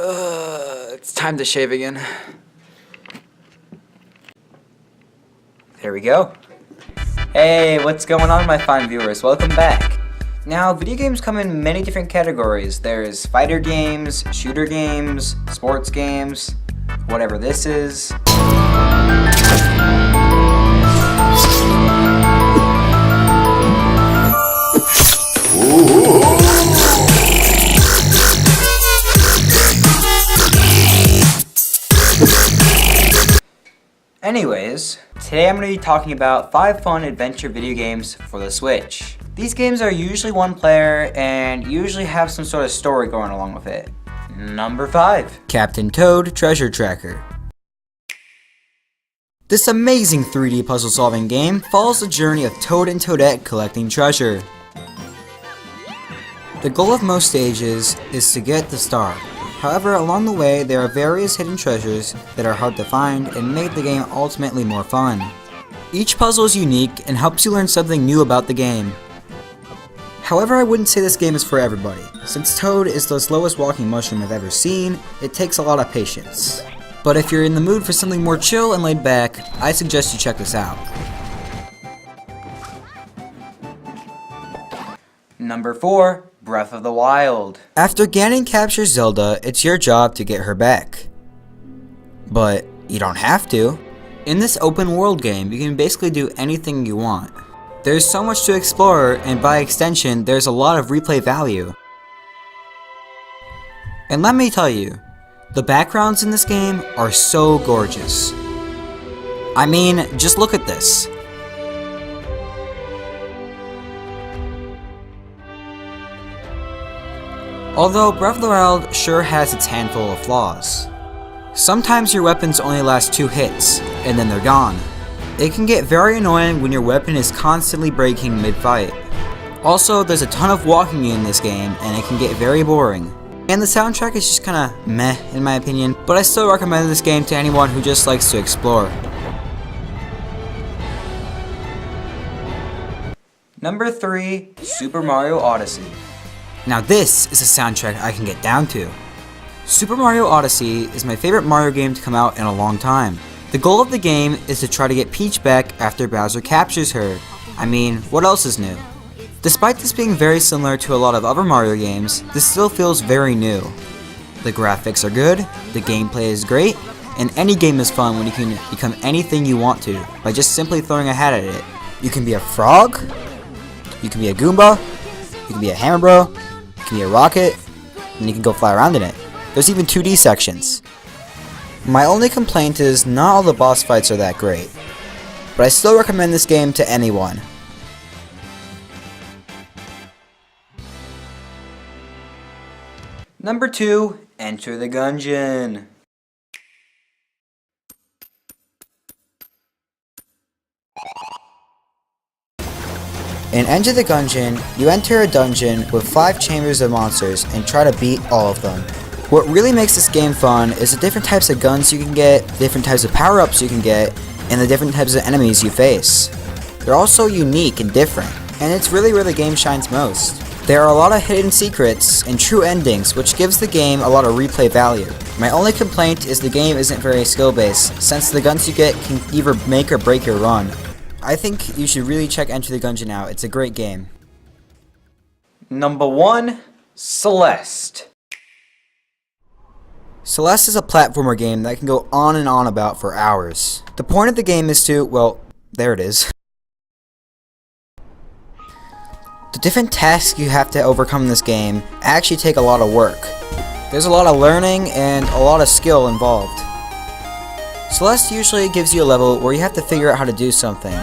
It's time to shave again. There we go. Hey, what's going on, my fine viewers? Welcome back. Now, video games come in many different categories. There's fighter games, shooter games, sports games, whatever this is. Anyways, today I'm going to be talking about 5 fun adventure video games for the Switch. These games are usually one player and usually have some sort of story going along with it. Number 5. Captain Toad Treasure Tracker. This amazing 3D puzzle solving game follows the journey of Toad and Toadette collecting treasure. The goal of most stages is to get the star. However, along the way, there are various hidden treasures that are hard to find and make the game ultimately more fun. Each puzzle is unique and helps you learn something new about the game. However, I wouldn't say this game is for everybody. Since Toad is the slowest walking mushroom I've ever seen, it takes a lot of patience. But if you're in the mood for something more chill and laid back, I suggest you check this out. Number 4. Breath of the Wild. After Ganon captures Zelda, it's your job to get her back. But you don't have to. In this open world game, you can basically do anything you want. There's so much to explore, and by extension, there's a lot of replay value. And let me tell you, the backgrounds in this game are so gorgeous. I mean, just look at this. Although Breath of the Wild sure has its handful of flaws. Sometimes your weapons only last 2 hits, and then they're gone. It can get very annoying when your weapon is constantly breaking mid-fight. Also, there's a ton of walking in this game, and it can get very boring. And the soundtrack is just kinda meh in my opinion, but I still recommend this game to anyone who just likes to explore. Number 3. Super Mario Odyssey. Now this is a soundtrack I can get down to. Super Mario Odyssey is my favorite Mario game to come out in a long time. The goal of the game is to try to get Peach back after Bowser captures her. I mean, what else is new? Despite this being very similar to a lot of other Mario games, this still feels very new. The graphics are good, the gameplay is great, and any game is fun when you can become anything you want to by just simply throwing a hat at it. You can be a frog, you can be a Goomba, you can be a Hammer Bro, you can be a rocket, and you can go fly around in it. There's even 2D sections. My only complaint is not all the boss fights are that great, but I still recommend this game to anyone. Number 2. Enter the Gungeon. In Enter the Gungeon, you enter a dungeon with 5 chambers of monsters and try to beat all of them. What really makes this game fun is the different types of guns you can get, different types of power-ups you can get, and the different types of enemies you face. They're all so unique and different, and it's really where the game shines most. There are a lot of hidden secrets and true endings, which gives the game a lot of replay value. My only complaint is the game isn't very skill-based, since the guns you get can either make or break your run. I think you should really check Enter the Gungeon out. It's a great game. Number 1. Celeste. Celeste is a platformer game that I can go on and on about for hours. The point of the game is to, well, there it is. The different tasks you have to overcome in this game actually take a lot of work. There's a lot of learning and a lot of skill involved. Celeste usually gives you a level where you have to figure out how to do something.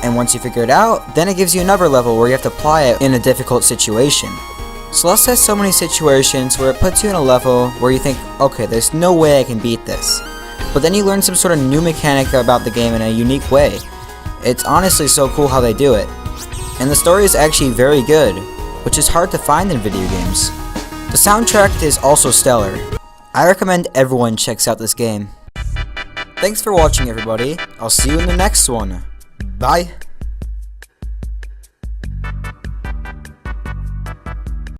And once you figure it out, then it gives you another level where you have to apply it in a difficult situation. Celeste has so many situations where it puts you in a level where you think, okay, there's no way I can beat this. But then you learn some sort of new mechanic about the game in a unique way. It's honestly so cool how they do it. And the story is actually very good, which is hard to find in video games. The soundtrack is also stellar. I recommend everyone checks out this game. Thanks for watching, everybody. I'll see you in the next one. Bye.